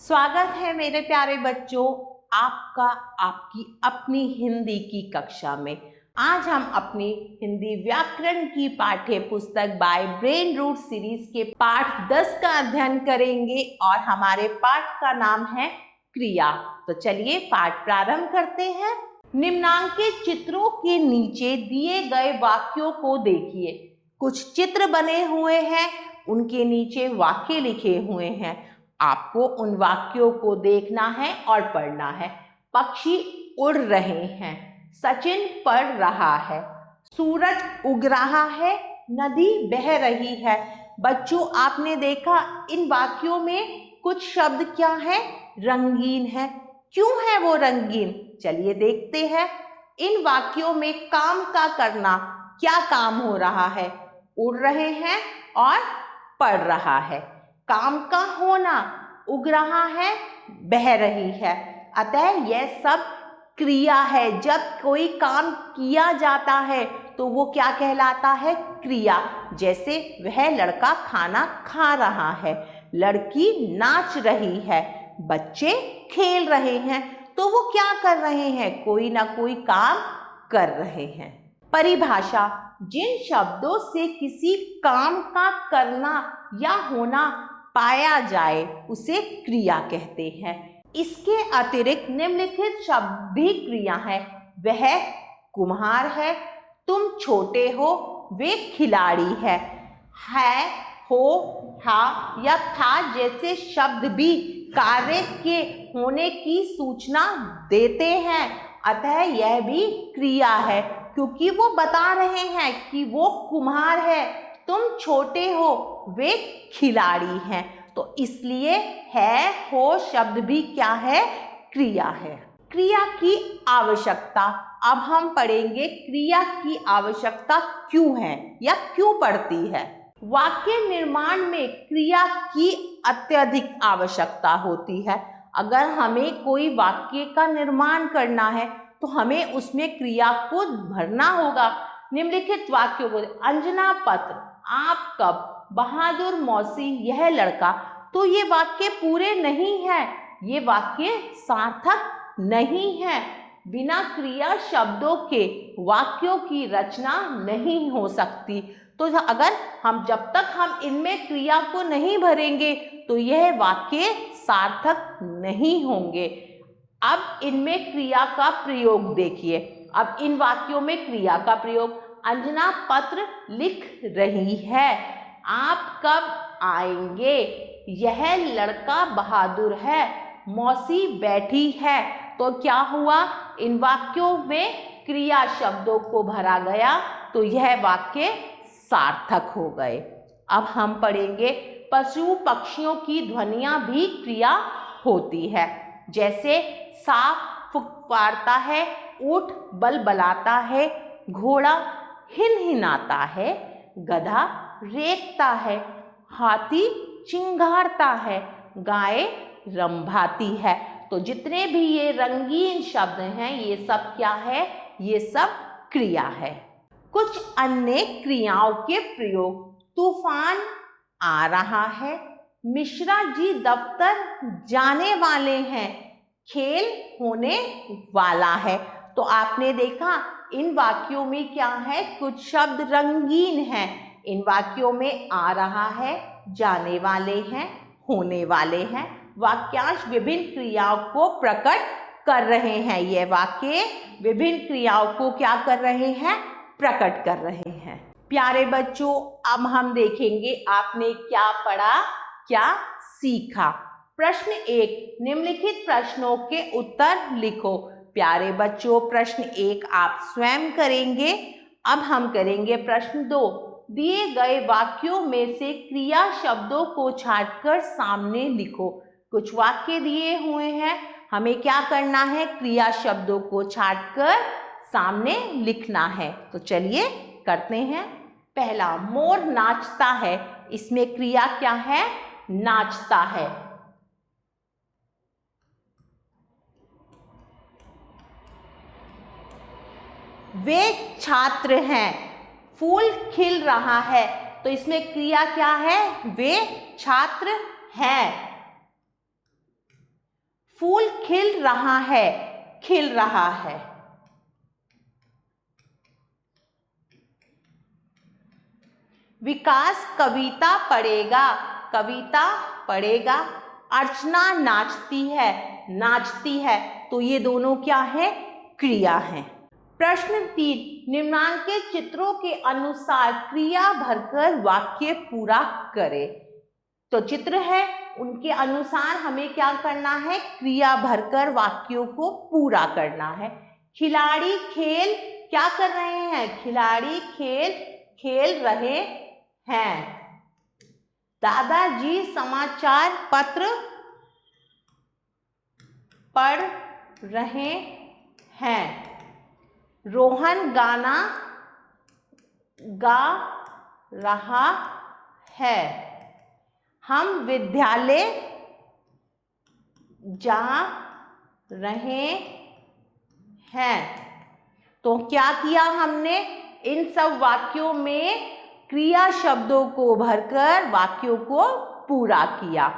स्वागत है मेरे प्यारे बच्चों, आपका आपकी अपनी हिंदी की कक्षा में। आज हम अपनी हिंदी व्याकरण की पाठ्य पुस्तक बाय ब्रेन रूट सीरीज के पाठ 10 का अध्ययन करेंगे और हमारे पाठ का नाम है क्रिया। तो चलिए पाठ प्रारंभ करते हैं। निम्नांकित चित्रों के नीचे दिए गए वाक्यों को देखिए। कुछ चित्र बने हुए हैं, उनके नीचे वाक्य लिखे हुए हैं। आपको उन वाक्यों को देखना है और पढ़ना है। पक्षी उड़ रहे हैं, सचिन पढ़ रहा है, सूरज उग रहा है, नदी बह रही है। बच्चों, आपने देखा इन वाक्यों में कुछ शब्द क्या है? रंगीन है। क्यों है वो रंगीन? चलिए देखते हैं। इन वाक्यों में काम का करना, क्या काम हो रहा है? उड़ रहे हैं और पढ़ रहा है। काम का होना, उग रहा है, बह रही है। अतः यह सब क्रिया है। जब कोई काम किया जाता है तो वो क्या कहलाता है? क्रिया। जैसे वह लड़का खाना खा रहा है, लड़की नाच रही है, बच्चे खेल रहे हैं। तो वो क्या कर रहे हैं? कोई ना कोई काम कर रहे हैं। परिभाषा: जिन शब्दों से किसी काम का करना या होना पाया जाए उसे क्रिया कहते हैं। इसके अतिरिक्त निम्नलिखित शब्द भी क्रिया है। वह कुम्हार है, तुम छोटे हो, वे खिलाड़ी है, हो, था या था जैसे शब्द भी कार्य के होने की सूचना देते हैं। अतः यह भी क्रिया है, क्योंकि वो बता रहे हैं कि वो कुम्हार है, तुम छोटे हो, वे खिलाड़ी हैं। तो इसलिए है, हो शब्द भी क्या है? क्रिया है। क्रिया की आवश्यकता। अब हम पढ़ेंगे क्रिया की आवश्यकता क्यों है या क्यों पड़ती है। वाक्य निर्माण में क्रिया की अत्यधिक आवश्यकता होती है। अगर हमें कोई वाक्य का निर्माण करना है तो हमें उसमें क्रिया को भरना होगा। निम्नलिखित वाक्यों को: अंजना पत्र, आप कब, बहादुर मौसी, यह लड़का। तो ये वाक्य पूरे नहीं है, ये वाक्य सार्थक नहीं है। बिना क्रिया शब्दों के वाक्यों की रचना नहीं हो सकती। तो जब तक हम इनमें क्रिया को नहीं भरेंगे तो यह वाक्य सार्थक नहीं होंगे। अब इनमें क्रिया का प्रयोग देखिए। अब इन वाक्यों में क्रिया का प्रयोग: अंजना पत्र लिख रही है, आप कब आएंगे, यह लड़का बहादुर है, मौसी बैठी है। तो क्या हुआ? इन वाक्यों में क्रिया शब्दों को भरा गया तो यह वाक्य सार्थक हो गए। अब हम पढ़ेंगे पशु पक्षियों की ध्वनियां भी क्रिया होती है। जैसे सांप फुफकारता है, ऊंट बलबलाता है, घोड़ा हिनहिनाता है, गधा रेंगता है, हाथी चिंघाड़ता है, गाय रंभाती है। तो जितने भी ये रंगीन शब्द हैं, ये सब क्या है? ये सब क्रिया है। कुछ अन्य क्रियाओं के प्रयोग: तूफान आ रहा है, मिश्रा जी दफ्तर जाने वाले हैं, खेल होने वाला है। तो आपने देखा इन वाक्यों में क्या है? कुछ शब्द रंगीन हैं। इन वाक्यों में आ रहा है, जाने वाले हैं, होने वाले हैं। वाक्यांश विभिन्न क्रियाओं को प्रकट कर रहे हैं। ये वाक्य विभिन्न क्रियाओं को क्या कर रहे हैं? प्रकट कर रहे हैं। प्यारे बच्चों, अब हम देखेंगे आपने क्या पढ़ा, क्या सीखा। प्रश्न 1, निम्नलिखित प्रश्नों के उत्तर लिखो। प्यारे बच्चों, प्रश्न 1 आप स्वयं करेंगे। अब हम करेंगे प्रश्न 2। दिए गए वाक्यों में से क्रिया शब्दों को छांटकर सामने लिखो। कुछ वाक्य दिए हुए हैं, हमें क्या करना है? क्रिया शब्दों को छांटकर सामने लिखना है। तो चलिए करते हैं। पहला, मोर नाचता है। इसमें क्रिया क्या है? नाचता है। वे छात्र हैं। फूल खिल रहा है। तो इसमें क्रिया क्या है? वे छात्र हैं। फूल खिल रहा है, खिल रहा है। विकास कविता पढ़ेगा, कविता पढ़ेगा। अर्चना नाचती है, नाचती है। तो ये दोनों क्या है? क्रिया है। प्रश्न 3, निम्नांकित चित्रों के अनुसार क्रिया भरकर वाक्य पूरा करें। तो चित्र है, उनके अनुसार हमें क्या करना है? क्रिया भरकर वाक्यों को पूरा करना है। खिलाड़ी खेल क्या कर रहे हैं? खिलाड़ी खेल खेल रहे हैं। दादाजी समाचार पत्र पढ़ रहे हैं। रोहन गाना गा रहा है। हम विद्यालय जा रहे हैं। तो क्या किया हमने? इन सब वाक्यों में क्रिया शब्दों को भरकर वाक्यों को पूरा किया।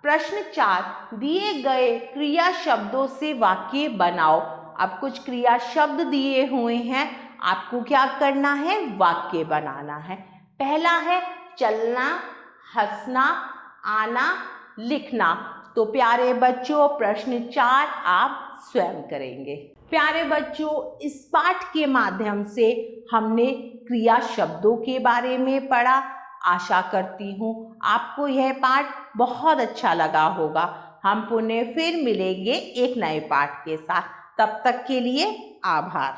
प्रश्न 4, दिए गए क्रिया शब्दों से वाक्य बनाओ। अब कुछ क्रिया शब्द दिए हुए हैं, आपको क्या करना है? वाक्य बनाना है। पहला है चलना, हंसना, आना, लिखना। तो प्यारे बच्चों, प्रश्न 4 आप स्वयं करेंगे। प्यारे बच्चों, इस पाठ के माध्यम से हमने क्रिया शब्दों के बारे में पढ़ा। आशा करती हूँ आपको यह पाठ बहुत अच्छा लगा होगा। हम पुनः फिर मिलेंगे एक नए पाठ के साथ। तब तक के लिए आभार।